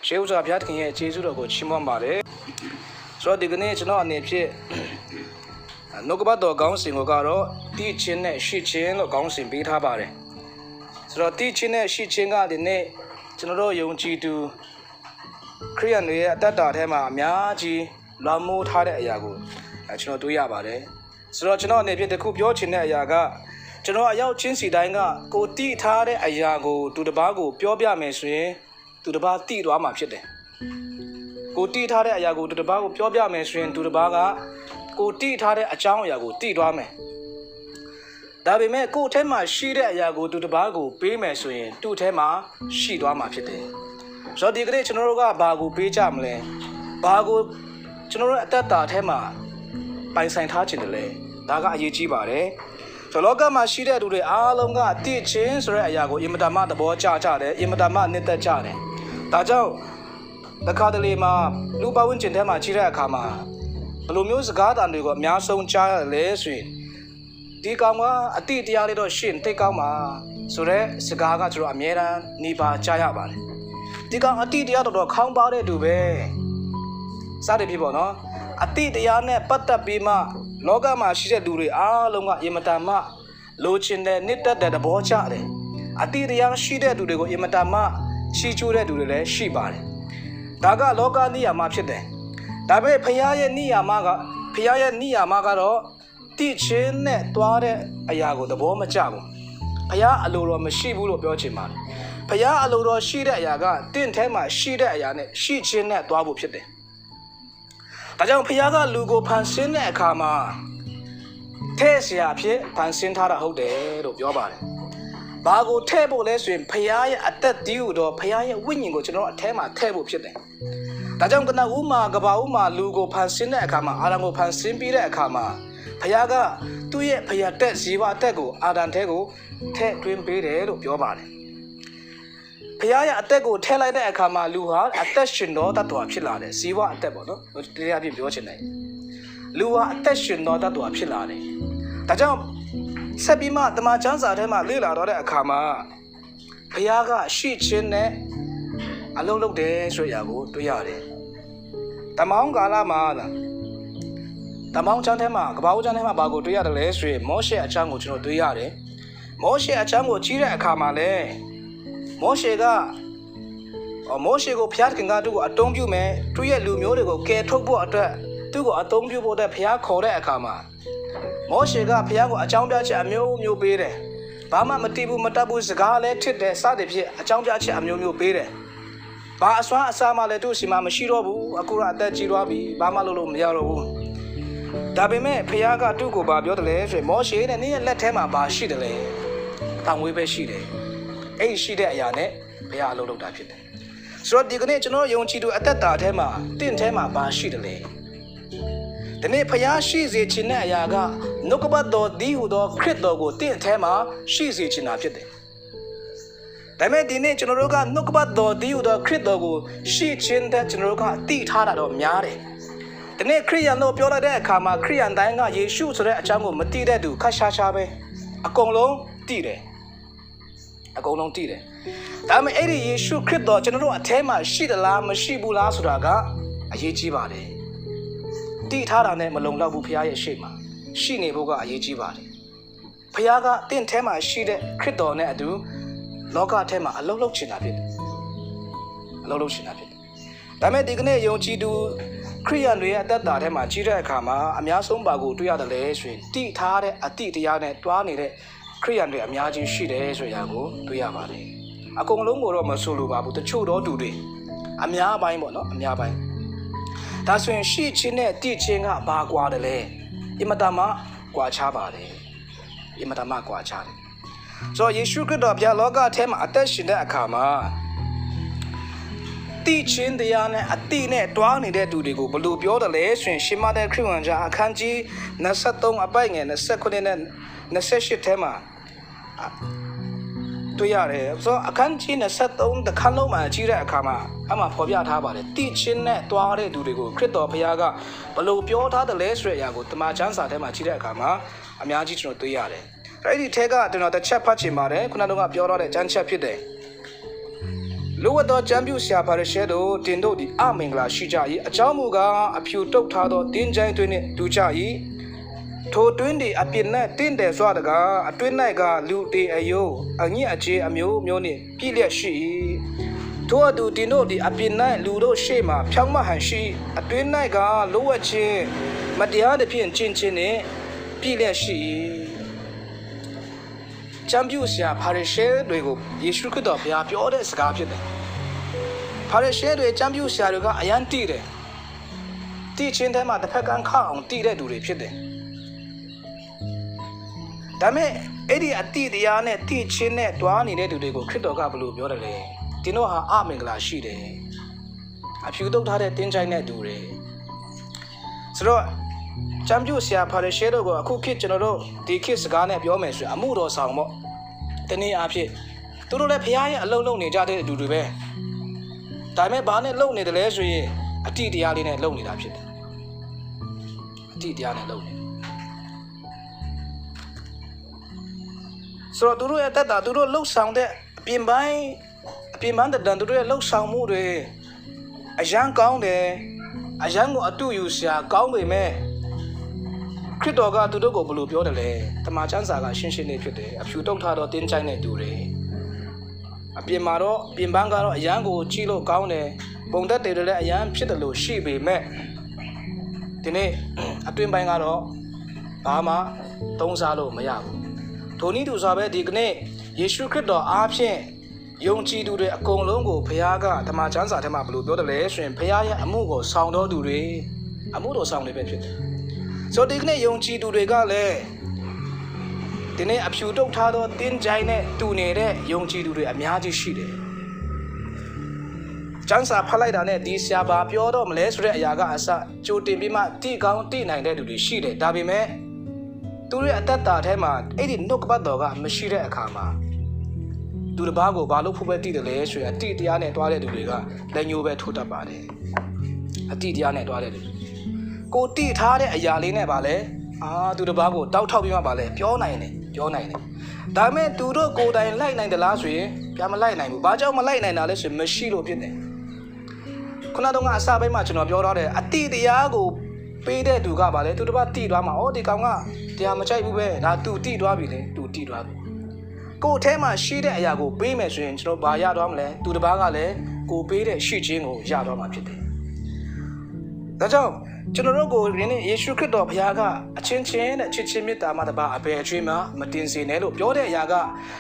ရှေးဥစွာဘုရားသခင်ရဲ့ကျေးဇူးတော်ကိုချီးမွမ်းပါတယ်ဆိုတော့ဒီကနေ့ကျွန်တော်အနေဖြင့်နှုတ်ကပတ်တော်ခေါင်းစဉ်ကိုကတော့တိချင်းနဲ့ရှိချင်းလို့ခေါင်းစဉ်ပေးထားပါတယ်ဆိုတော့တိချင်းနဲ့ရှိချင်းကဒီနေ့ကျွန်တော်တို့ယုံကြည်သူခရိယန်တွေရဲ့အသက်တာထဲမှာအများကြီးလွှမ်းမိုးထားတဲ့အရာကိုကျွန်တော်တွေ့ရပါတယ်ဆိုတော့ကျွန်တော်အနေဖြင့်တခုပြောချင်တဲ့အရာကကျွန်တော်အရောက်ချင်းစီတိုင်းကကိုတိထားတဲ့အရာကိုသူတစ်ပါးကိုပြောပြမယ်ဆိုရင်သူတစ်ပါးတိသွားမှာဖြစ်တယ်ကိုတိထားတဲ့အရာကိုသူတစ်ပါးကိုပြောပြမယ်ဆိုရင်သူတစ်ပါးကကိုတိထားတဲ့အကြောင်းအရာကိုတိသွားမယ်ဒါပေမဲ့ကိုယ်ထဲမှာရှိတဲ့အရာကိုသူတစ်ပါးကိုပေးမယ်ဆိုရင်သူ့ထဲမှာရှိသွားမှာဖြစ်တယ်ဆိုတော့ဒီကနေ့ကျွန်တော်တို့ကဘာကိုပေးကြမလဲဘာကိုကျွန်တော်တို့အသက်တာထဲမှာပိုင်ဆိုင်ထားခြင်းတယ်လဲဒါကအရေးကြီးပါတယ်ဆိုတော့လောကမှာရှိတဲ့လူတွေအားလုံးကတိချင်းဆိုတဲ့အရာကိုအင်မတန်မှသဘောကျကြတယ်အင်မတန်မှနှစ်သက်ကြတယ်ဒါကြောင့်တခါတလေမှာလူပဝန်းကျင်ထဲမှာကြီးတဲ့အခါမှာဘယ်လိုမျိုးစကားတန်တွေကိုအများဆုံးကြားရလဲဆိုရင်ဒီကောင်ကအတိတရားလေးတော့ရှင်းသိကောင်းပါဆိုတဲ့စကားကကျွန်တော်အများအားနေပါကြားရပါတယ်ဒီကောင်အတိတရားတော်ခေါင်းပါတဲ့သူပဲစတဲ့ဖြစ်ပေါ့နော်အတိတရားနဲ့ပတ်သက်ပြီးမှလောကမှာရှိတဲ့လူတွေအားလုံးကအင်မတန်မှလိုချင်တဲ့နှစ်သက်တဲ့သဘောကျတယ်အတိတရားရှိတဲ့လူတွေကိုအင်မတန်မှချီးကျူးတဲ့လူတွေလည်းရှိပါတယ်ဒါကလောကနိယာမဖြစ်တယ်ဒါပေမဲ့ဖခင်ရဲ့နိယာမကတော့တိချင်းနဲ့တွားတဲ့အရာကိုသဘောမကျဘူးဖခင်အလိုတော်မရှိဘူးလို့ပြောချင်ပါတယ်ဖခင်အလိုတော်ရှိတဲ့အရာကတင့်ထဲမှာရှိတဲ့အရာနဲ့ရှိချင်းနဲ့တွားဖို့ဖြစ်တယ်ဒါကြောင့်ဖခင်ကလူကိုဖန်ဆင်းတဲ့အခါမှာထဲ့เสียဖြစ်ဖန်ဆင်းထားတာဟုတ်တယ်လို့ပြောပါတယ်။ဘာကိုထဲ့ဖို့လဲဆိုရင်ဖခင်ရဲ့အသက်တည်ဟူသောဖခင်ရဲ့ဝိညာဉ်ကိုကျွန်တော်အထဲမှာထဲ့ဖို့ဖြစ်တယ်။ဒါကြောင့်ကနဦးမှာကဘာဦးမှာလူကိုဖန်ဆင်းတဲ့အခါမှာအာဒံကိုဖန်ဆင်းပြီးတဲ့အခါမှာဖခင်ကသူ့ရဲ့ဖခင်တက်ဇီဝအသက်ကိုအာဒံထဲကိုထဲ့သွင်းပေးတယ်လို့ပြောပါတယ်။ဖခင်ရဲ့အသက်ကိုထဲလိုက်တဲ့အခါမှာလူဟာအသက်ရှင်သောတ attva ဖြစ်လာတယ်ဇီဝအသက်ပေါ့နော်တရားပြပြောချင်တယ်လူဟာအသက်ရှင်သောတ attva ဖြစ်လာတယ်ဒါကြောင့်ဆက်ပြီးမှတမန်ကျမ်းစာထဲမှာလေ့လာတော့တဲ့အခါမှာဘုရားကရှိခြင်းနဲ့အလုံးလုံးတယ်ဆိုရကိုတွေ့ရတယ်တမောင်းကာလမှာတမောင်းကျမ်းထဲမှာကပ္ပဦးကျမ်းထဲမှာဘာကိုတွေ့ရတယ်လဲဆိုရင်မောရှေအချမ်းကိုကျွန်တော်တွေ့ရတယ်မောရှေအချမ်းကိုကြီးတဲ့အခါမှာလဲမောရှေကိုဘုရားခင်ကသူ့ကိုအတုံးပြုမယ်သူ့ရဲ့လူမျိုးတွေကိုကယ်ထုတ်ဖို့အတွက်သူ့ကိုအတုံးပြုဖို့အတွက်ဘုရားခေါ်တဲ့အခါမှာမောရှေကဘုရားကိုအကြောင်းပြချက်အမျိုးမျိုးပေးတယ်ဘာမှမတိဘူးမတတ်ဘူးစကားလည်းထစ်တယ်စသည်ဖြင့်အကြောင်းပြချက်အမျိုးမျိုးပေးတယ်ဘာအစွမ်းအစားမှလည်းသူ့စီမှာမရှိတော့ဘူးအခုတော့အသက်ကြီးသွားပြီဘာမှလုပ်လို့မရတော့ဘူးဒါပေမဲ့ဘုရားကသူ့ကိုဘာပြောတယ်လဲဆိုရင်မောရှေနဲ့နင်းရဲ့လက်ထဲမှာဘာရှိတယ်လဲတောင်ဝေးပဲရှိတယ်အဲ့ရှိတဲ့အရာနဲ့ဘုရားအလုပ်လုပ်တာဖြစ်တယ်ဆိုတော့ဒီကနေ့ကျွန်တော်ယုံကြည်သူအသက်တာထဲမှာတင့်ထဲမှာဘာရှိတယ်လဲဒီနေ့ဖျားရှိစေခြင်းတဲ့အရာကနှုတ်ကပတ်တော်ဒီဟူသောခရစ်တော်ကိုတင့်ထဲမှာရှိစေခြင်းတာဖြစ်တယ်ဒါပေမဲ့ဒီနေ့ကျွန်တော်တို့ကနှုတ်ကပတ်တော်ဒီဟူသောခရစ်တော်ကိုရှိခြင်းတဲ့ကျွန်တော်တို့ကသိထားတာတော့များတယ်ဒီနေ့ခရိယန်တို့ပြောလိုက်တဲ့အခါမှာခရိယန်တိုင်းကယေရှုဆိုတဲ့အကြောင်းကိုမသိတဲ့သူခက်ရှားရှားပဲအကုန်လုံးသိတယ်အကုန်လုံးသိတယ်ဒါပေမဲ့အဲ့ဒီယေရှုခရစ်တော်ကျွန်တော်တို့အထဲမှာရှိသလားမရှိဘူးလားဆိုတာကအရေးကြီးပါတယ်တည်ထားတာနဲ့မလုံလောက်ဘူးဖခင်ရဲ့ရှေ့မှာရှိနေဖို့ကအရေးကြီးပါတယ်ဖခင်ကတင့်ထဲမှာရှိတဲ့ခရစ်တော်နဲ့အတူလောကထဲမှာအလုံးလုံးချင်တာဖြစ်တယ်အလုံးလုံးချင်တာဖြစ်တယ်ဒါပေမဲ့ဒီကနေ့ယုံကြည်သူခရိယန်တွေရဲ့အသက်တာထဲမှာကြီးတဲ့အခါမှာအများဆုံးပါကိုတွေ့ရတယ်လဲဆိုရင်တည်ထားတဲ့အတိတရားနဲ့တွားနေတဲ့ခရိယန်တွေအများကြီးရှိတယ်ဆိုရာကိုတွေ့ရပါတယ်အကုန်လုံးကိုတော့မဆိုလိုပါဘူးတချို့တော့သူတွေအများပိုင်းပေါ့နော်အများပိုင်းဒါဆိုရင်ရှိခြင်းနဲ့တည်ခြင်းကဘာကွာတယ်လဲအင်မတန်မှကွာခြားပါတယ်အင်မတန်မှကွာခြားတယ်ဆိုတော့ယေရှုခရစ်တော်ဘုရားလောကထဲမှာအသက်ရှင်တဲ့အခါမှာတည်ခြင်းတရားနဲ့အတိနဲ့တွားနေတဲ့သူတွေကိုဘယ်လိုပြောတယ်လဲဆိုရင်ရှမတဲ့ခရစ်ဝင်ကျမ်းအခန်းကြီး23အပိုက်ငယ်29နဲ့28ထဲမှာတွေ့ရတယ်ဆိုတော့အခန်းကြီး23တစ်ခန်းလုံးမှာကြီးတဲ့အခါမှာအမှဖော်ပြထားပါတယ်တည်ခြင်းနဲ့တွားတဲ့သူတွေကိုခရစ်တော်ဘုရားကဘယ်လိုပြောထားတယ်လဲဆိုတဲ့အရာကိုတမန်ကျမ်းစာထဲမှာကြီးတဲ့အခါမှာအများကြီးကျွန်တော်တွေ့ရတယ်အဲ့ဒီထဲကကျွန်တော်တစ်ချက်ဖတ်ချင်ပါတယ်ခုနကပြောတော့တဲ့ကျမ်းချက်ဖြစ်တယ် လိုအပ်သောကျမ်းပြုဆရာပါရရှဲတို့တင်တို့သည်အမင်္ဂလာရှိကြ၏အကြောင်းမူကားအဖြူတုတ်ထားသောတင်းချိုင်းတွင်နှင့်တူကြ၏ထိုတွင်သည်အပြစ်နှင့်တင့်တယ်စွာတကားအတွင်း၌ကလူတေအယိုးအညစ်အကြေးအမျိုးမျိုးနှင့်ပြည့်လျက်ရှိ၏ထိုအတူတင်တို့သည်အပြစ်၌လူတို့ရှေ့မှဖြောင့်မတ်ဟန်ရှိအတွင်း၌ကလိုအပ်ခြင်းမတရားသဖြင့်ကျင့်ခြင်းနှင့်ပြည့်လျက်ရှိ၏ကျမ်းပြုဆရာပါရရှဲတွေကိုယေရှုခရစ်တော်ဘုရားပြောတဲ့စကားဖြစ်တယ်ပါရရှဲတွေကျမ်းပြုဆရာတွေကအယံတည်တယ်တည်ခြင်းထဲမှာတစ်ဖက်ကန်းခအောင်တည်တဲ့သူတွေဖြစ်တယ်ဒါမဲ့အဲ့ဒီအတိတရားနဲ့တည်ခြင်းနဲ့တွားနေတဲ့သူတွေကိုခရစ်တော်ကဘယ်လိုပြောတယ်လဲတင်းတို့ဟာအမင်္ဂလာရှိတယ်အဖြူတုပ်ထားတဲ့တင်းချိုင်းတဲ့သူတွေဆိုတော့ကျမ်းပြုဆရာပါရရှဲတို့ကအခုခေတ်ကျွန်တော်တို့ဒီခေတ်စကားနဲ့ပြောမယ်ဆိုရင်အမှုတော်ဆောင်ပေါ့တနည်းအားဖြင့်သူတို့လည်းဘုရားရဲ့အလုံးလုံးနေကြတဲ့သူတွေပဲဒါပေမဲ့ဘာနဲ့လုံနေတယ်လဲဆိုရင်အတိတရားလေးနဲ့လုံနေတာဖြစ်တယ်အတိတရားနဲ့လုံနေဆိုတော့သူတို့ရဲ့တက်တာသူတို့လှုပ်ဆောင်တဲ့အပြင်ပိုင်းတန်သူတို့ရဲ့လှုပ်ဆောင်မှုတွေအရန်ကောင်းတယ်အရန်ကိုအတူယူစရာကောင်းပေမဲ့ခရစ်တော်ကသူတို့ကိုဘယ်လိုပြောတယ်လဲတမန်ကျမ်းစာကရှင်းရှင်းလေးဖြစ်တယ်အဖြူတုပ်ထားတော့တင်းချိုင်းတဲ့သူတွေအပြင်မှာတော့ပြင်ပန်းကတော့အရန်ကိုကြည့်လို့ကောင်းတယ်ပုံသက်တွေလည်းအရန်ဖြစ်တယ်လို့ရှိပေမဲ့ဒီနေ့အတွင်းပိုင်းကတော့ဘာမှသုံးစားလို့မရဘူးထိုနည်းတူစွာပဲဒီကနေ့ယေရှုခရစ်တော်အားဖြင့်ယုံကြည်သူတွေအကုန်လုံးကိုဘုရားကတမန်ကျမ်းစာထဲမှာဘယ်လိုပြောတယ်လဲဆိုရင်ဘုရားရဲ့အမှုကိုဆောင်တော်သူတွေအမှုတော်ဆောင်တွေပဲဖြစ်တယ်ဆိုဒီကနေ့ယုံကြည်သူတွေကလည်းဒီနေ့အဖြူတုပ်ထားသောတင်းချိုင်းနဲ့တူနေတဲ့ယုံကြည်သူတွေအများကြီးရှိတယ်ကျမ်းစာဖတ်လိုက်တာနဲ့ဒီဆရာဘာပြောတော့မလဲဆိုတဲ့အရာကအစကြိုတင်ပြီးမှတိကောင်းတိနိုင်တဲ့သူတွေရှိတယ်ဒါပေမဲ့သူတို့ရဲ့အသက်တာထဲမှာအဲ့ဒီနှုတ်ကပတ်တော်ကမရှိတဲ့အခါမှာသူတစ်ပါးကိုဘာလို့ဖို့ပဲတည်တယ်လဲဆိုရင်အတိတရားနဲ့တွားတဲ့သူတွေကလက်ညှိုးပဲထိုးတတ်ပါတယ်အတိတရားနဲ့တွားတဲ့သူကိုတိထားတဲ့အရာလေးနဲ့ပါလဲသူတစ်ပါးကိုတောက်ထောက်ပြီးမှပါလဲပြောနိုင်တယ်ဒါပေမဲ့သူတို့ကိုယ်တိုင်လိုက်နိုင်တယ်လားဆိုရင်ပြန်မလိုက်နိုင်ဘူးဘာကြောင့်မလိုက်နိုင်တာလဲဆိုရင်မရှိလို့ဖြစ်တယ်ခုနကတော့အစပိုင်းမှာကျွန်တော်ပြောထားတယ်အတိတရားကိုပေးတဲ့သူကပါလဲသူတစ်ပါးတိသွားမှာဒီကောင်ကတရားမကြိုက်ဘူးပဲဒါသူတိသွားပြီလေသူတိသွားပြီကိုယ်ထဲမှာရှိတဲ့အရာကိုပေးမယ်ဆိုရင်ကျွန်တော်ဘာရသွားမလဲသူတစ်ပါးကလည်းကိုပေးတဲ့ရှိခြင်းကိုရသွားမှာဖြစ်တယ်ဒါကြောင့်ကျွန်တော်တို့ကိုဒီနေ့ယေရှုခရစ်တော်ဘုရားကအချင်းချင်းနဲ့ချစ်ချင်းမေတ္တာမှတပါအဘယ်အကျွေးမှမတင်စေနဲ့လို့ပြောတဲ့အရာက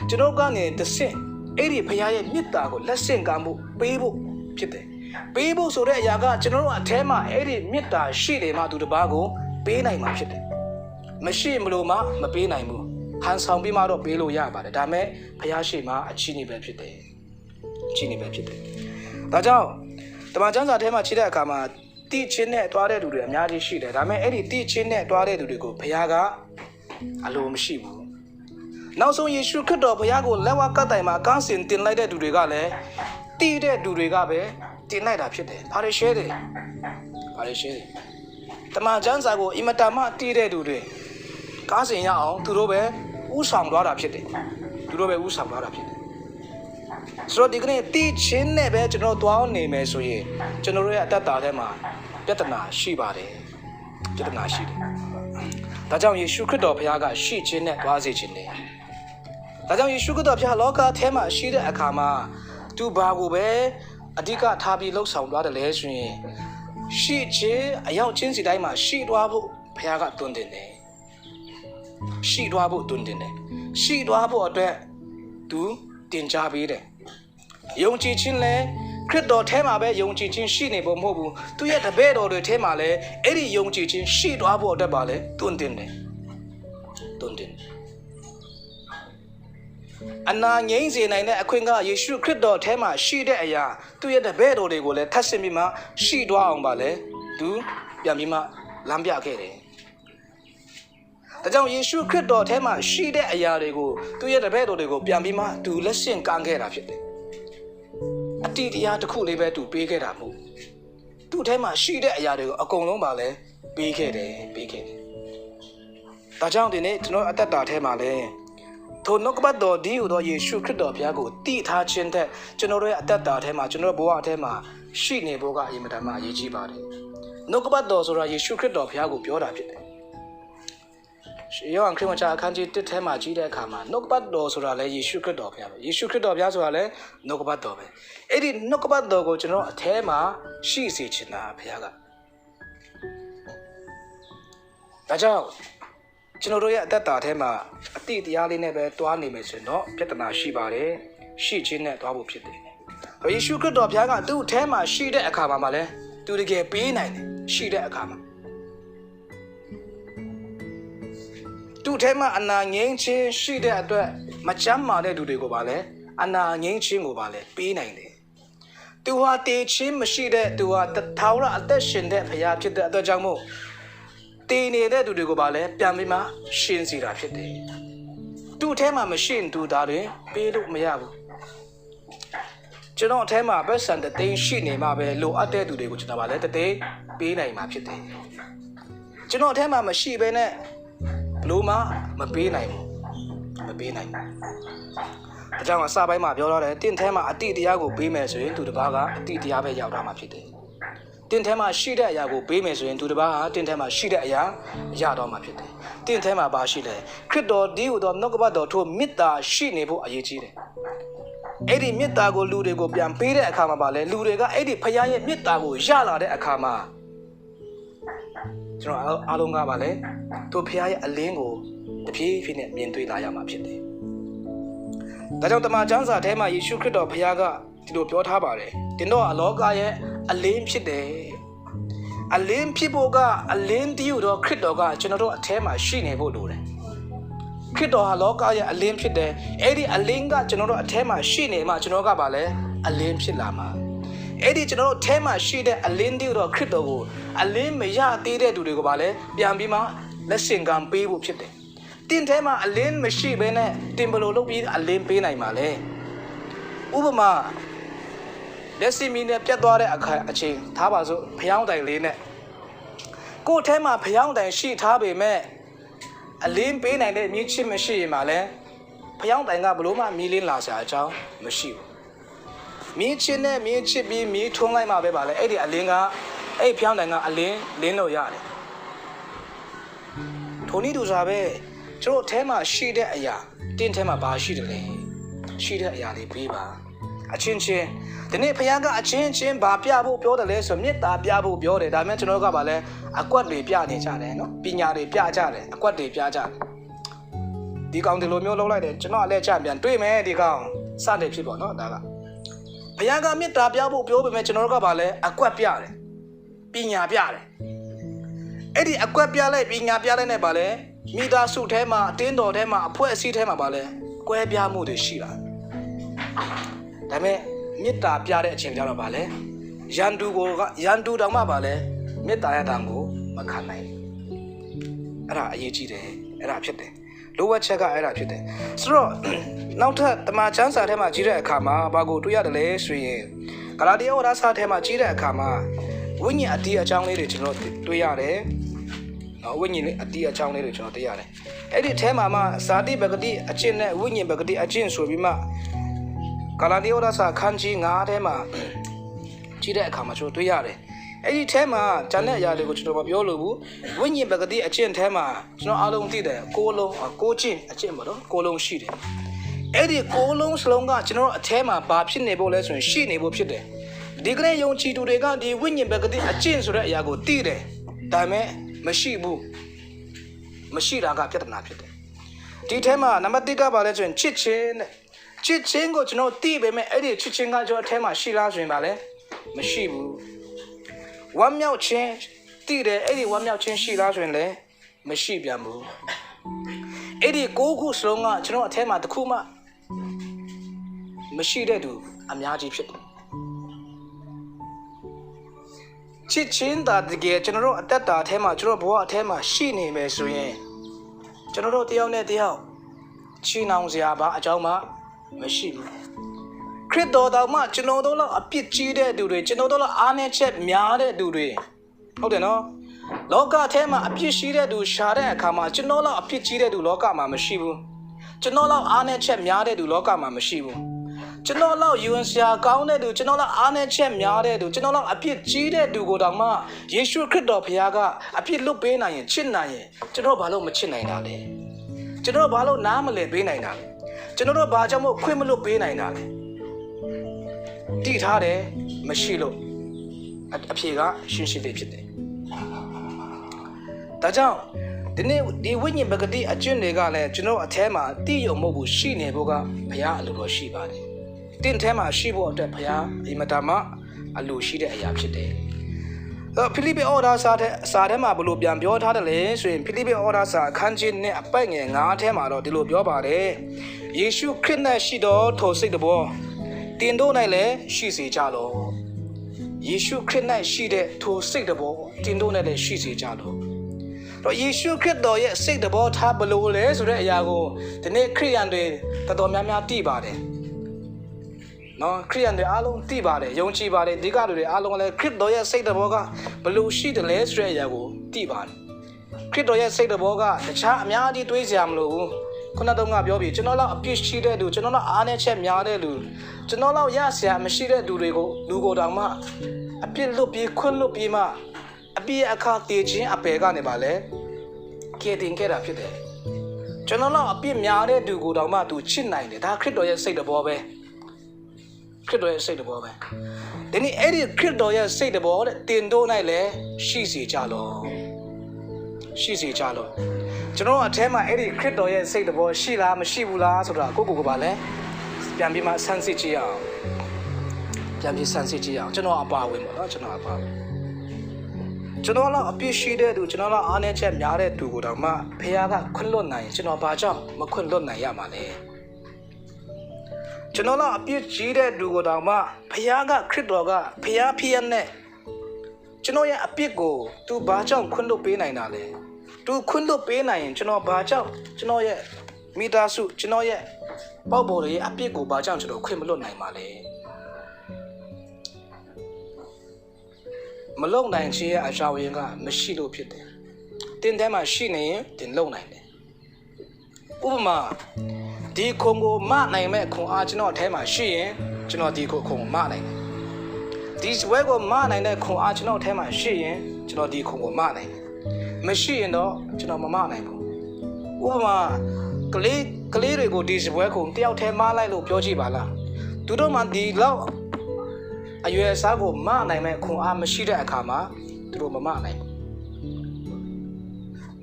ကျွန်တော်ကနေတစ်ဆင့်အဲ့ဒီဘုရားရဲ့မေတ္တာကိုလက်ဆင့်ကမ်းဖို့ပေးဖို့ဖြစ်တယ်ပေးဖို့ဆိုတဲ့အရာကကျွန်တော်တို့အထဲမှာအဲ့ဒီမေတ္တာရှိတယ်မှသူတစ်ပါးကိုပေးနိုင်မှာဖြစ်တယ်မရှိမလို့မှမပေးနိုင်ဘူးဟန်ဆောင်ပြီးမှတော့ပေးလို့ရပါတယ်ဒါပေမဲ့ဘုရားရှိမှအချင်းနေပဲဖြစ်တယ်အချင်းနေပဲဖြစ်တယ်ဒါကြောင့်တမန်ကျမ်းစာထဲမှာခြေတဲ့အခါမှာတိချင်းနဲ့တွားတဲ့သူတွေအများကြီးရှိတယ်ဒါပေမဲ့အဲ့ဒီတိချင်းနဲ့တွားတဲ့သူတွေကိုဘုရားကအလိုမရှိဘူးနောက်ဆုံးယေရှုခရစ်တော်ဘုရားကိုလက်ဝါးကပ်တိုင်မှာကန်းစင်တင်လိုက်တဲ့သူတွေကလည်းတိတဲ့သူတွေကပဲတင်လိုက်တာဖြစ်တယ်ဘာလို့ရှဲတယ်တမန်ကျမ်းစာကိုအင်မတန်မှတိတဲ့သူတွေကားစင်ရအောင်သူတို့ပဲဥဆောင်သွားတာဖြစ်တယ်ဆိုတော့ဒီကနေ့တိချင်းနဲ့ပဲကျွန်တော်တွားနေမယ်ဆိုရင်ကျွန်တော်ရဲ့အတ္တထဲမှာပြဿနာရှိပါတယ်ဒါကြောင့်ယေရှုခရစ်တော်ဘုရားကရှိခြင်းနဲ့တွားစေခြင်းနဲ့ဒါကြောင့်ယေရှုခရစ်တော်ဘုရားလောကထဲမှာရှိတဲ့အခါမှာသူဘာကိုပဲအဓိကထားပြီးလှုပ်ဆောင်သွားတယ်လဲဆိုရင်ရှိခြင်းအရောက်ချင်းစီတိုင်းမှာရှိသွားဖို့ဘုရားကတွင်တင်တယ်ရှိသွားဖို့အတွက်သူတင်ကြားပေးတယ်ယုံကြည်ခြင်းလဲခရစ်တော်ထဲမှာပဲယုံကြည်ခြင်းရှိနေဖို့မဟုတ်ဘူးသူရဲ့တပည့်တော်တွေထဲမှာလဲအဲ့ဒီယုံကြည်ခြင်းရှိသွားဖို့အတွက်ပါလဲတွင်တင်တယ်အနာငြိမ်းစေနိုင်တဲ့အခွင့်ကယေရှုခရစ်တော်ထဲမှာရှိတဲ့အရာသူရဲ့တပည့်တော်တွေကိုလည်းထပ်ဆင့်ပြီးမှရှိသွားအောင်ပါလဲသူပြန်ပြီးမှလမ်းပြခဲ့တယ်ဒါကြောင့်ယေရှုခရစ်တော်ထဲမှာရှိတဲ့အရာတွေကိုသူရဲ့တပည့်တော်တွေကိုပြန်ပြီးမှသူလက်ဆင့်ကမ်းခဲ့တာဖြစ်တယ်အတိတရားတစ်ခုလေးပဲသူပေးခဲ့တာမဟုတ်သူ့ထဲမှာရှိတဲ့အရာတွေကိုအကုန်လုံးပါလဲပေးခဲ့တယ်ဒါကြောင့်ဒီနေ့ကျွန်တော်အသက်တာထဲမှာလဲ ထိုနှုတ်ကပတ်တော်ဒီဟူသောယေရှုခရစ်တော်ဘုရားကိုတည်ထားခြင်းတဲ့ကျွန်တော်တို့ရဲ့အသက်တာထဲမှာကျွန်တော်တို့ဘဝအထဲမှာရှိနေဖို့ကအင်မတန်မှအရေးကြီးပါတယ်နှုတ်ကပတ်တော်ဆိုတာယေရှုခရစ်တော်ဘုရားကိုပြောတာဖြစ်တယ်ယောဟန်ခရစ်ဝင်ကျမ်းအခန်းကြီး1ထဲမှာကြည့်တဲ့အခါမှာနှုတ်ကပတ်တော်ဆိုတာလည်းယေရှုခရစ်တော်ဘုရားပဲယေရှုခရစ်တော်ဘုရားဆိုတာလည်းနှုတ်ကပတ်တော်ပဲအဲ့ဒီနှုတ်ကပတ်တော်ကိုကျွန်တော်အထဲမှာရှိစေချင်တာဘုရားကဒါကြောင့်ကျွန်တော်တို့ရဲ့အသက်တာထဲမှာအတိတရားလေးနဲ့ပဲတွားနေမယ်ဆိုရင်တော့ပြဿနာရှိပါတယ်ရှိခြင်းနဲ့တွားဖို့ဖြစ်တယ်ယေရှုခရစ်တော်ဘုရားကသူ့အထဲမှာရှိတဲ့အခါမှာလည်းသူတကယ်ပေးနိုင်တယ်ရှိတဲ့အခါမှာသူ့ထဲမှာအနာငြိမ်းခြင်းရှိတဲ့အတွက်မချမ်းမာတဲ့သူတွေကိုပါလဲအနာငြိမ်းခြင်းကိုပါလဲပေးနိုင်တယ်သူဟာတည်ခြင်းမရှိတဲ့သူဟာထာဝရအသက်ရှင်တဲ့ဘုရားဖြစ်တဲ့အတွက်ကြောင့်မို့တည်နေတဲ့သူတွေကိုပါလဲပြန်ပြီးမှရှင်စီတာဖြစ်တယ်သူ့ထဲမှာမရှင်သူသားတွေပေးလို့မရဘူးကျွန်တော်အထဲမှာပတ်စံတဲ့သိရှိနေမှာပဲလိုအပ်တဲ့သူတွေကိုကျွန်တော်ပါလဲတသိပေးနိုင်မှာဖြစ်တယ်ကျွန်တော်အထဲမှာမရှိဘဲနဲ့လို့မှမပေးနိုင်ဘူးမပေးနိုင်ဘူးအကြောင်းအစပိုင်းမှာပြောတော့တယ်တင့်ထဲမှာအတိတရားကိုပေးမယ်ဆိုရင်သူတစ်ပါးကအတိတရားပဲရောက်တာမှာဖြစ်တယ်တင့်ထဲမှာရှိတဲ့အရာကိုပေးမယ်ဆိုရင်သူတစ်ပါးဟာတင့်ထဲမှာရှိတဲ့အရာရတော့မှာဖြစ်တယ်တင့်ထဲမှာပါရှိတယ်ခရစ်တော်ဒီဟူသောနှုတ်ကပတ်တော်ထိုမေတ္တာရှိနေဖို့အရေးကြီးတယ်အဲ့ဒီမေတ္တာကိုလူတွေကိုပြန်ပေးတဲ့အခါမှာပါလေလူတွေကအဲ့ဒီဖခင်ရဲ့မေတ္တာကိုရလာတဲ့အခါမှာကျွန်တော်အားလုံးကပါလေသူဖခင်ရဲ့အလင်းကိုတဖြည်းဖြည်းနဲ့မြင်တွေ့လာရမှာဖြစ်တယ်။ဒါကြောင့်တမန်ကျမ်းစာထဲမှာယေရှုခရစ်တော်ဖခင်ကဒီလိုပြောထားပါတယ်။တင်တော့အလောကရဲ့အလင်းဖြစ်တယ်။အလင်းဖြစ်ဖို့ကအလင်းတည်းဟူသောခရစ်တော်ကကျွန်တော်တို့အထဲမှာရှိနေဖို့လိုတယ်။ခရစ်တော်ဟာလောကရဲ့အလင်းဖြစ်တယ်။အဲ့ဒီအလင်းကကျွန်တော်တို့အထဲမှာရှိနေမှကျွန်တော်ကပါလေအလင်းဖြစ်လာမှာ။အဲ့ဒီကျွန်တော်တို့အထဲမှာရှိတဲ့အလင်းတည်းဟူသောခရစ်တော်ကိုအလင်းမရသေးတဲ့သူတွေကိုပါလေပြန်ပြီးမှလက်ဆင့်ကမ်းပေးဖို့ဖြစ်တယ်။တင်ထဲမှာအလင်းမရှိဘဲနဲ့တင်ဘလို့လုပ်ပြီးအလင်းပေးနိုင်မှာလေ။ဥပမာလက်စီမီနဲ့ပြတ်သွားတဲ့အခါအချိန်ထားပါစို့ဖျောင်းတိုင်လေးနဲ့ကိုယ်ထဲမှာဖျောင်းတိုင်ရှိထားပေမဲ့အလင်းပေးနိုင်တဲ့မြင့်ချစ်မရှိရင်မှလည်းဖျောင်းတိုင်ကဘလို့မှမီးလင်းလာစရာအကြောင်းမရှိဘူး။မြင့်ချစ်နဲ့မြင့်ချစ်ပြီးမြည်ထွန်းလိုက်မှပဲပါလေအဲ့ဒီအလင်းကအဲ့ဖျောင်းတိုင်ကအလင်းလင်းလို့ရတယ်။ထိုနည်းတူစွာပဲကျွန်တော်ထဲမှာရှိတဲ့အရာတင်းထဲမှာဘာရှိတယ်လဲရှိတဲ့အရာလေးပေးပါအချင်းချင်းဒီနေ့ဖခင်ကအချင်းချင်းဘာပြဖို့ပြောတယ်လဲဆိုမေတ္တာပြဖို့ပြောတယ်ဒါပေမဲ့ကျွန်တော်ကပါလဲအကွက်တွေပြနေကြတယ်နော်ပညာတွေပြကြတယ်အကွက်တွေပြကြတယ်ဒီကောင်ဒီလိုမျိုးလုပ်လိုက်တယ်ကျွန်တော်အလဲချပြန်တွေ့မယ်ဒီကောင်စတယ်ဖြစ်ပေါ့နော်ဒါကဖခင်ကမေတ္တာပြဖို့ပြောပေမဲ့ကျွန်တော်ကပါလဲအကွက်ပြတယ်ပညာပြတယ်အဲ့ဒီအကွက်ပြလိုက်ပညာပြလိုက်နဲ့ပါလဲမိသားစုထဲမှာအတင်းတော်ထဲမှာအဖွဲ့အစည်းထဲမှာပါလဲကွဲပြားမှုတွေရှိလာဒါပေမဲ့မေတ္တာပြတဲ့အချိန်ကျတော့ပါလဲရန်သူတောင်မှပါလဲမေတ္တာရတံကိုမခံနိုင်အဲ့ဒါအရေးကြီးတယ်အဲ့ဒါဖြစ်တယ်လိုဝက်ချက်ကအဲ့ဒါဖြစ်တယ်ဆိုတော့နောက်ထပ်တမန်ကျမ်းစာထဲမှာကြီးတဲ့အခါမှာဘာကိုတွေ့ရတယ်လဲဆိုရင်ဂလာတိယဝါဒစာထဲမှာကြီးတဲ့အခါမှာဝိညာဉ်အတီးအကြောင်းလေးတွေကျွန်တော်တွေ့ရတယ်ဝိညာဉ်လေးအတီးအကြောင်းလေးတွေကျွန်တော်သိရတယ်အဲ့ဒီအဲမှာမှဇာတိပဂတိအကျင့်နဲ့ဝိညာဉ်ပဂတိအကျင့်ဆိုပြီးမှဂလာတိယဝါဒစာခန်းကြီး9ထဲမှာကြီးတဲ့အခါမှာကျွန်တော်တွေ့ရတယ်အဲ့ဒီအဲမှာဂျန်တဲ့အရာတွေကိုကျွန်တော်မပြောလို့ဘူးဝိညာဉ်ပဂတိအကျင့်အဲမှာကျွန်တော်အားလုံးသိတယ်9ကျင့်အကျင့်ပေါ့နော်9လုံးရှိတယ်အဲ့ဒီ9လုံးစလုံးကကျွန်တော်အထဲမှာဘာဖြစ်နေဖို့လဲဆိုရင်ရှိနေဖို့ဖြစ်တယ်ဒီကနေ့ယုံကြည်သူတွေကဒီဝိညာဉ်ပဂတိအကျင့်ဆိုတဲ့အရာကိုသိတယ်ဒါပေမဲ့မရှိဘူးမရှိတာကပြဿနာဖြစ်တယ်ဒီထဲမှာနံပါတ်1ကပါလဲဆိုရင်ချစ်ချင်းကိုကျွန်တော်သိပေမဲ့အဲ့ဒီချစ်ချင်းကကျွန်တော်အထဲမှာရှိလားဆိုရင်ပါလဲမရှိဘူးဝမ်းမြောက်ခြင်းသိတယ်အဲ့ဒီဝမ်းမြောက်ခြင်းရှိလားဆိုရင်လည်းမရှိပြန်ဘူးအဲ့ဒီ9ခုစလုံးကကျွန်တော်အထဲမှာတစ်ခုမှမရှိတဲ့သူအများကြီးဖြစ်တယ်ချစ်ချင်းတာတကယ်ကျွန်တော်တို့အသက်တာအထဲမှာကျွန်တော်ဘဝအထဲမှာရှိနေမယ်ဆိုရင်ကျွန်တော်တို့တယောက်နဲ့တယောက်ချီနှောင်စရာဘာအကြောင်းမှမရှိဘူးခရစ်တော်တော်မှကျွန်တော်တို့လောက်အပြစ်ကြီးတဲ့သူတွေကျွန်တော်တို့လောက်အားနည်းချက်များတဲ့သူတွေဟုတ်တယ်နော်လောကထဲမှာအပြစ်ရှိတဲ့သူရှာတဲ့အခါမှာကျွန်တော်လောက်အပြစ်ကြီးတဲ့သူလောကမှာမရှိဘူး ကျွန်တော်လောက်အားနဲ့ချက်များတဲ့သူလောကမှာမရှိဘူးကျွန်တော်လောက်ယူဝင်စရာကောင်းတဲ့သူကျွန်တော်လောက်အားနဲ့ချက်များတဲ့သူကျွန်တော်လောက်အပြစ်ကြီးတဲ့သူကိုတောင်မှယေရှုခရစ်တော်ဘုရားကအပြစ်လွတ်ပေးနိုင်ရင်ချစ်နိုင်ရင်ကျွန်တော်ဘာလို့မချစ်နိုင်တာလဲကျွန်တော်ဘာလို့နားမလည်ပေးနိုင်တာလဲကျွန်တော်တို့ဘာကြောင့်မို့ခွင့်မလွတ်ပေးနိုင်တာလဲတည်ထားတယ်မရှိလို့အဖြေကရှင်းရှင်းလေးဖြစ်တယ်ဒါကြောင့်ဒီနေ့ဒီဝိညာဉ်ပဂတိအကျင့်တွေကလည်းကျွန်တော်အแทမှာတည်ရုံမဟုတ်ဘူးရှိနေဖို့ကဘုရားအလိုတော်ရှိပါတယ်တင့်แทမှာရှိဖို့အတွက်ဘုရားဒီမတာမအလိုရှိတဲ့အရာဖြစ်တယ်ဖိလိပ္ပိဩဒါစာထဲမှာဘယ်လိုပြန်ပြောထားတယ်လဲဆိုရင်ဖိလိပ္ပိဩဒါစာအခန်းကြီးနဲ့အပိုက်ငယ်9ထဲမှာတော့ဒီလိုပြောပါတယ်ယေရှုခရစ်၌ရှိသောထိုစိတ်တော်တင်တို့၌လည်းရှိစေကြလော့ယေရှုခရစ်၌ရှိတဲ့ထိုစိတ်တော်တင်တို့၌လည်းရှိစေကြလော့တော့ယေရှုခရစ်တော်ရဲ့စိတ်တော်ထားဘလို့လဲဆိုတဲ့အရာကိုဒီနေ့ခရိယန်တွေတော်တော်များများသိပါတယ်နော်ခရိယန်တွေအားလုံးသိပါတယ်ယုံကြည်ပါတယ်ဒီကလူတွေအားလုံးလည်းခရစ်တော်ရဲ့စိတ်တော်ကဘလို့ရှိတယ်လဲဆိုတဲ့အရာကိုသိပါတယ်ခရစ်တော်ရဲ့စိတ်တော်ကတခြားအများကြီးတွေးစရာမလိုဘူးခုနတုန်းကပြောပြီးကျွန်တော်လောက်အပြစ်ရှိတဲ့လူကျွန်တော်လောက်အားနည်းချက်များတဲ့လူကျွန်တော်လောက်ရစရာမရှိတဲ့လူတွေကိုလူကိုတောင်မှအပြစ်လွတ်ပြီးခွင့်လွတ်ပြီးမှအပြစ်အခါတည်ခြင်းအပယ်ကနေပါလေကဲတင်ခဲ့တာဖြစ်တယ်ကျွန်တော်လောက်အပြစ်များတဲ့လူကိုတောင်မှသူချစ်နိုင်တယ်ဒါခရစ်တော်ရဲ့စိတ်တော်ပဲခရစ်တော်ရဲ့စိတ်တော်ပဲဒီနေ့အဲ့ဒီခရစ်တော်ရဲ့စိတ်တော်တဲ့တင်တို့၌လည်းရှိစေကြလောရှိစေကြလောကျွန်တော်အထဲမှာအဲ့ဒီခရစ်တော်ရဲ့စိတ်တော်ရှိလားမရှိဘူးလားဆိုတာကိုကပါလဲပြန်ပြီးမှဆန်းစစ်ကြည့်အောင်ပြန်ပြီးဆန်းစစ်ကြည့်အောင်ကျွန်တော်အပါဝင်ပါနော်ကျွန်တော်အပါဝင်ကျွန်တော်လောက်အပြစ်ရှိတဲ့သူကျွန်တော်လောက်အားနည်းချက်များတဲ့သူကိုတောင်မှဖခင်ကခွင့်လွတ်နိုင်ကျွန်တော်ဘာကြောင့်မခွင့်လွတ်နိုင်ရမှာလဲကျွန်တော်လောက်အပြစ်ကြီးတဲ့သူကိုတောင်မှဖခင်ကခရစ်တော်ကဖခင်နဲ့ကျွန်တော်ရဲ့အပြစ်ကိုသူဘာကြောင့်ခွင့်လွတ်ပေးနိုင်တာလဲသူခွင့်လွတ်ပေးနိုင်ရင်ကျွန်တော်ဘာကြောင့်ကျွန်တော်ရဲ့မိသားစုကျွန်တော်ရဲ့ပေါ့ပေါ်ရဲ့အပြစ်ကိုဘာကြောင့်ကျွန်တော်ခွင့်မလွတ်နိုင်ပါလဲမလုံနိုင်ခြင်းရဲ့အကြောင်းရင်းကမရှိလို့ဖြစ်တယ်။တင်ထဲမှာရှိနေရင်တင်လုံနိုင်တယ်။ဥပမာဒီခုံကိုမနိုင်မဲ့ခုံအားကျွန်တော်အထဲမှာရှိရင်ကျွန်တော်ဒီခုံမနိုင်တယ်။ဒီစပွဲကိုမနိုင်တဲ့ခုံအားကျွန်တော်အထဲမှာရှိရင်ကျွန်တော်ဒီခုံကိုမနိုင်တယ်။မရှိရင်တော့ကျွန်တော်မမနိုင်ဘူး။ဥပမာကလေးတွေကိုဒီစပွဲကိုတယောက်တည်းမလိုက်လို့ပြောကြည့်ပါလား။သူတို့မှဒီလောက်အရွယ်စားကိုမနိုင်မဲ့ခွန်အားမရှိတဲ့အခါမှာသူတို့မမနိုင်ဘူး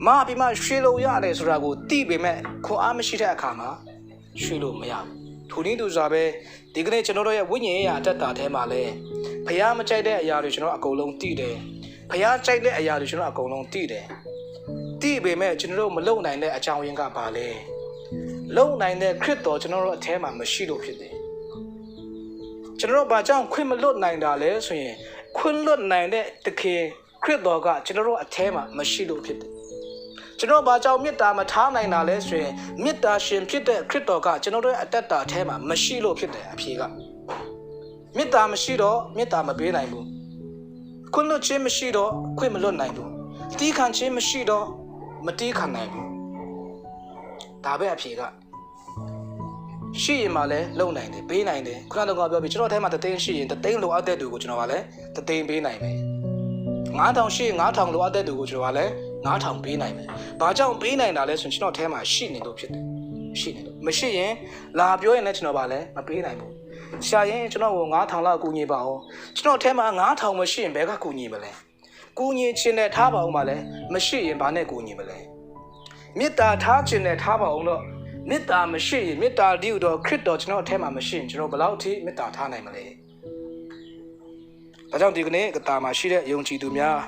မပြီးမှရွှေလို့ရတယ်ဆိုတာကိုသိပေမဲ့ခွန်အားမရှိတဲ့အခါမှာရွှေလို့မရဘူးထိုနည်းတူစွာပဲဒီကနေ့ကျွန်တော်တို့ရဲ့ဝိညာဉ်ရေးရာအတ္တထဲမှာလဲဖျားမကြိုက်တဲ့အရာတွေကျွန်တော်အကုန်လုံးသိတယ်ဖျားကြိုက်တဲ့အရာတွေကျွန်တော်အကုန်လုံးသိတယ်သိပေမဲ့ကျွန်တော်တို့မလုံနိုင်တဲ့အကြောင်းရင်းကဘာလဲလုံနိုင်တဲ့ခရစ်တော်ကျွန်တော်တို့အထဲမှာမရှိလို့ဖြစ်တယ်ကျွန်တော်တို့ဘာကြောင့်ခွင့်မလွတ်နိုင်တာလဲဆိုရင်ခွင့်လွတ်နိုင်တဲ့တခင်ခရစ်တော်ကကျွန်တော်တို့အထဲမှာမရှိလို့ဖြစ်တယ်ကျွန်တော်ဘာကြောင့်မေတ္တာမထားနိုင်တာလဲဆိုရင်မေတ္တာရှင်ဖြစ်တဲ့ခရစ်တော်ကကျွန်တော်တို့ရဲ့အတ္တအထဲမှာမရှိလို့ဖြစ်တယ်အဖြေကမေတ္တာမရှိတော့မေတ္တာမပေးနိုင်ဘူးခွင့်လွတ်ခြင်းမရှိတော့ခွင့်မလွတ်နိုင်ဘူးတီးခံခြင်းမရှိတော့မတီးခံနိုင်ဘူးဒါပဲအဖြေကရှိရင်မှလည်းလုံနိုင်တယ်ပေးနိုင်တယ်ခုနကတော့ပြောပြီးကျွန်တော်အထဲမှာတသိန်းရှိရင်တသိန်းလိုအပ်တဲ့သူကိုကျွန်တော်ကလည်းတသိန်းပေးနိုင်မယ်9000ရှိရင်9000လိုအပ်တဲ့သူကိုကျွန်တော်ကလည်း9000ပေးနိုင်မယ်ဘာကြောင့်ပေးနိုင်တာလဲဆိုရင်ကျွန်တော်အထဲမှာရှိနေလို့ဖြစ်တယ်ရှိနေလို့မရှိရင်လာပြောရင်လည်းကျွန်တော်ကလည်းမပေးနိုင်ဘူးရှာရင်ကျွန်တော်ကို9000လောက်ကူညီပါအောင်ကျွန်တော်အထဲမှာ9000မရှိရင်ဘယ်ကကူညီမလဲကူညီခြင်းနဲ့ထားပါအောင်ပါလဲမရှိရင်ဘာနဲ့ကူညီမလဲမေတ္တာထားခြင်းနဲ့ထားပါအောင်တော့မေတ္တာမရှိရင်မေတ္တာတည်းတော့ခရစ်တော်ကျွန်တော်အထဲမှာမရှိရင်ကျွန်တော်ဘယ်လောက်ထိမေတ္တာထားနိုင်မလဲဒါကြောင့်ဒီကနေ့ကတာမှာရှိတဲ့ယုံကြည်သူများ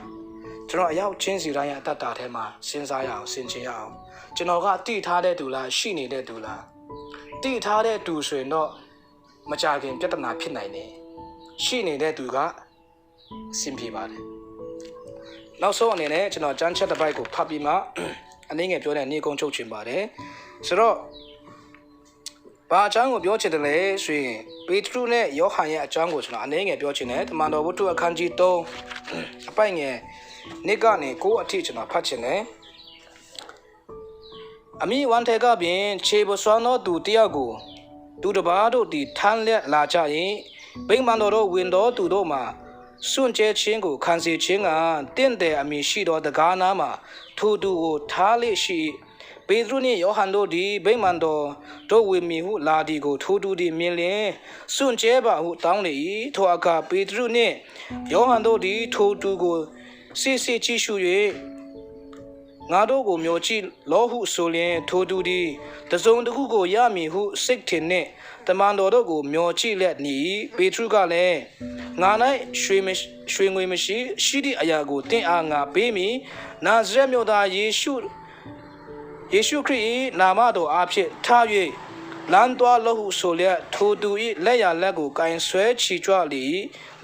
ကျွန်တော်အရောက်ချင်းစီတိုင်းရဲ့အတ္တထဲမှာစဉ်းစားရအောင်ဆင်ခြင်ရအောင်ကျွန်တော်ကတိထားတဲ့သူလားရှိနေတဲ့သူလားတိထားတဲ့သူဆိုရင်တော့မကြခင်ပြဿနာဖြစ်နိုင်တယ်ရှိနေတဲ့သူကအဆင်ပြေပါတယ်နောက်ဆုံးအနေနဲ့ကျွန်တော်ကျမ်းချက်တစ်ပိုက်ကိုဖတ်ပြီးမှအနည်းငယ်ပြောတဲ့နေကုန်းချုပ်ချင်ပါတယ်ဆိုတော့ဘာအကြောင်းကိုပြောချင်တယ်လဲဆိုရင်ပေတရုနဲ့ယောဟန်ရဲ့အကြောင်းကိုကျွန်တော်အနည်းငယ်ပြောချင်တယ်တမန်တော်ဝတ္ထုအခန်းကြီး3အပိုင်ငယ်နေ့ကနေ9အထိကျွန်တော်ဖတ်ချင်တယ် အမိဝန်ထဲကပင်ခြေပစွမ်းသောသူတယောက်ကိုသူတစ်ပါးတို့သည်ထမ်းလက်လာကြရင်ဗိမာန်တော်တို့ဝင်တော်သူတို့မှာစွန့်ကြဲခြင်းကိုခံစေခြင်းကတင့်တယ်အမိရှိသောတကားနာမှာထိုသူကိုထားလေရှိပေတရုနှင့်ယောဟန်တို့သည်ဗိမာန်တော်တို့ဝင်မီဟုလာဒီကိုထိုသူသည်မြင်လျင်စွန့်ကြဲပါဟုတောင်းလေ၏ထိုအခါပေတရုနှင့်ယောဟန်တို့သည်ထိုသူကိုစစ်စစ်ကြည့်ရှု၍ငါတို့ကိုမျိုးကြည့်လောဟုဆိုလျင်ထိုသူသည်တစုံတစ်ခုကိုရမည်ဟုစိတ်ထင်နှင့်တမန်တော်တို့ကိုမျိုးကြည့်လက်နီပေတရုကလည်းငါ၌ရွှေငွေမရှိရှိသည့်အရာကိုတင့်အားငါပေးမည်နာဇရက်မြို့သားယေရှုခရစ်၏နာမတော်အားဖြင့်ထား၍လမ်းသွားလောဟုဆိုလျက်ထိုသူ၏လက်ရလက်ကိုကင်ဆွဲချီကြွ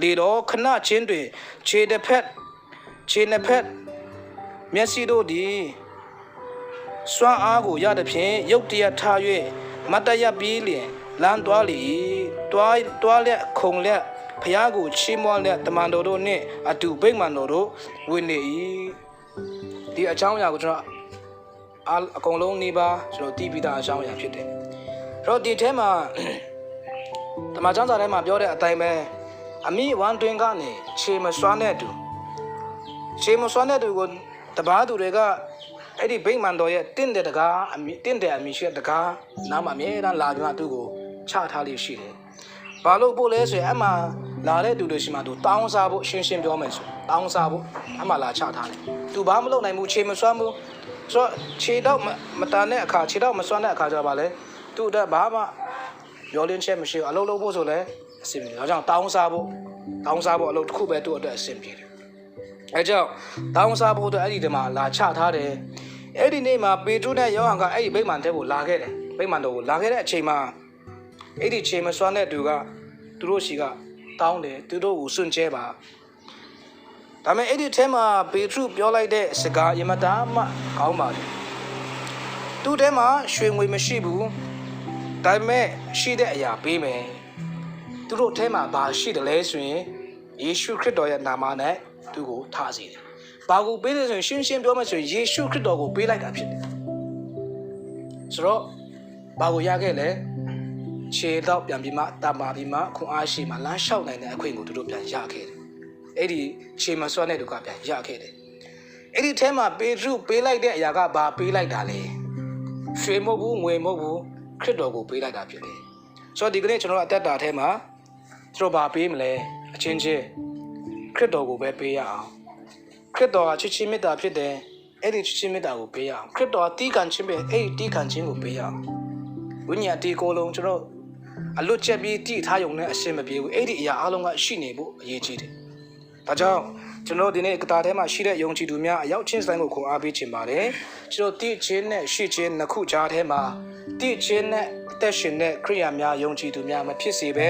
လေတော့ခဏချင်းတွင်ခြေနှစ်ဖက်မျက်စိတို့သည်စွမ်းအားကိုရသည်ဖြင့်ရုတ်တရက်ထား၍မတ်တရပြီးလျင်လမ်းသွားလေတွားလက်ခုံလက်ဖျားကိုချီးမွမ်းလက်တမန်တော်တို့နှင့်အတူဗိမာန်တော်တို့ဝင်နေ၏ဒီအကြောင်းအရာကိုကျွန်တော်အကုန်လုံးနေပါကျွန်တော်တည်ပြီးသားအကြောင်းအရာဖြစ်တယ်။အဲ့တော့ဒီထဲမှာတမန်ကျမ်းစာထဲမှာပြောတဲ့အတိုင်းပဲအမိဝန်တွင်ကနေခြေမစွမ်းတဲ့သူကိုတပားသူတွေကအဲ့ဒီဗိမာန်တော်ရဲ့တင့်တယ်အမိရှိတဲ့တကားနားမှာအမြဲတမ်းလာပြီးမှသူ့ကိုချထားလေးရှိတယ်။ဘာလို့ပို့လဲဆိုရင်အမှလာတဲ့သူတွေရှိမှသူတောင်းစားဖို့ရှင်းပြောမယ်ဆိုတောင်းစားဖို့အမှလာချထားတယ်။သူဘာမလုပ်နိုင်ဘူးခြေမစွမ်းဘူးဆိုတော့ခြေတော့မတန်တဲ့အခါခြေတော့မစွမ်းတဲ့အခါကျပါလေသူ့အတွက်ဘာမှမျောလင်းချက်မရှိဘူးအလုပ်လုပ်ဖို့ဆိုလဲအဆင်ပြေတယ်။ဒါကြောင့်တောင်းစားဖို့အလုပ်တစ်ခုပဲသူ့အတွက်အဆင်ပြေတယ်။အဲကြောင့်တောင်းစားဖို့အတွက်အဲ့ဒီတမှာလာချထားတယ်။အဲ့ဒီနေ့မှာပေတရုနဲ့ယောဟန်ကအဲ့ဒီဗိမာန်ထဲကိုလာခဲ့တယ်။ဗိမာန်တော်ကိုလာခဲ့တဲ့အချိန်မှာအဲ့ဒီခြေမစွမ်းတဲ့သူကသူတို့ရှိကတောင်းတယ်သူတို့ကိုစွန့်ကြဲပါဒါပေမဲ့အဲ့ဒီထဲမှာပေတရုပြောလိုက်တဲ့စကားယမတာမှကောင်းပါတယ်သူ့ထဲမှာရွှေငွေမရှိဘူးဒါပေမဲ့ရှိတဲ့အရာပေးမယ်သူတို့ထဲမှာဘာရှိတယ်လဲဆိုရင်ယေရှုခရစ်တော်ရဲ့နာမနဲ့သူ့ကိုထားစေတယ်ဘာကိုပေးတယ်ဆိုရင်ရှင်းပြောမယ်ဆိုရင်ယေရှုခရစ်တော်ကိုပေးလိုက်တာဖြစ်တယ်ဆိုတော့ဘာကိုရခဲ့လဲခြေတော့ပြန်ပြီးမှတာမာပြီးမှခွန်အားရှိမှလမ်းလျှောက်နိုင်တဲ့အခွင့်ကိုသူတို့ပြန်ရခဲ့တယ်အဲ့ဒီခြေမစွမ်းတဲ့သူကပြန်ရခဲ့တယ်အဲ့ဒီထဲမှာပေတရုပေးလိုက်တဲ့အရာကဘာပေးလိုက်တာလဲရွှေမဟုတ်ဘူးငွေမဟုတ်ဘူးခရစ်တော်ကိုပေးလိုက်တာဖြစ်တယ်ဆိုတော့ဒီကနေ့ကျွန်တော်အသက်တာထဲမှာကျွန်တော်ဘာပေးမလဲအချင်းချင်းခရစ်တော်ကိုပဲပေးရအောင်ခရစ်တော်ကချစ်ချင်းမေတ္တာဖြစ်တယ်အဲ့ဒီချစ်ချင်းမေတ္တာကိုပေးရအောင်ခရစ်တော်တီးခံခြင်းပဲအဲ့ဒီတီးခံခြင်းကိုပေးရအောင်ဝိညာဉ်တီကိုလုံးကျွန်တော်အလွတ်ချက်ပြီးတည်ထားရုံနဲ့အရှင်းမပြေဘူးအဲ့ဒီအရာအလုံးကရှိနေဖို့အရေးကြီးတယ်ဒါကြောင့်ကျွန်တော်ဒီနေ့ကတာထဲမှာရှိတဲ့ယုံကြည်သူများအရောက်ချင်းဆိုင်ကိုခွန်အားပေးခြင်းပါတယ်ကျွန်တော်တည်ခြင်းနဲ့ရှိခြင်းနှစ်ခုကြားထဲမှာတည်ခြင်းနဲ့အသက်ရှင်တဲ့ခရိယာများယုံကြည်သူများမဖြစ်စေပဲ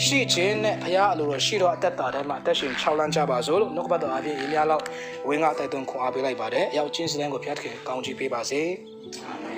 ရှိခြင်းနဲ့ဘုရားအလိုတော်ရှိတော်အသက်တာထဲမှာအသက်ရှင်6လမ်းကြပါစို့လို့နှုတ်ကပတ်တော်အပြင်ရေးများလောက်ဝင်းကတိုက်တွန်းခွန်အားပေးလိုက်ပါတယ်အရောက်ချင်းဆိုင်ကိုဘုရားသခင်ကောင်းချီးပေးပါစေအာမင်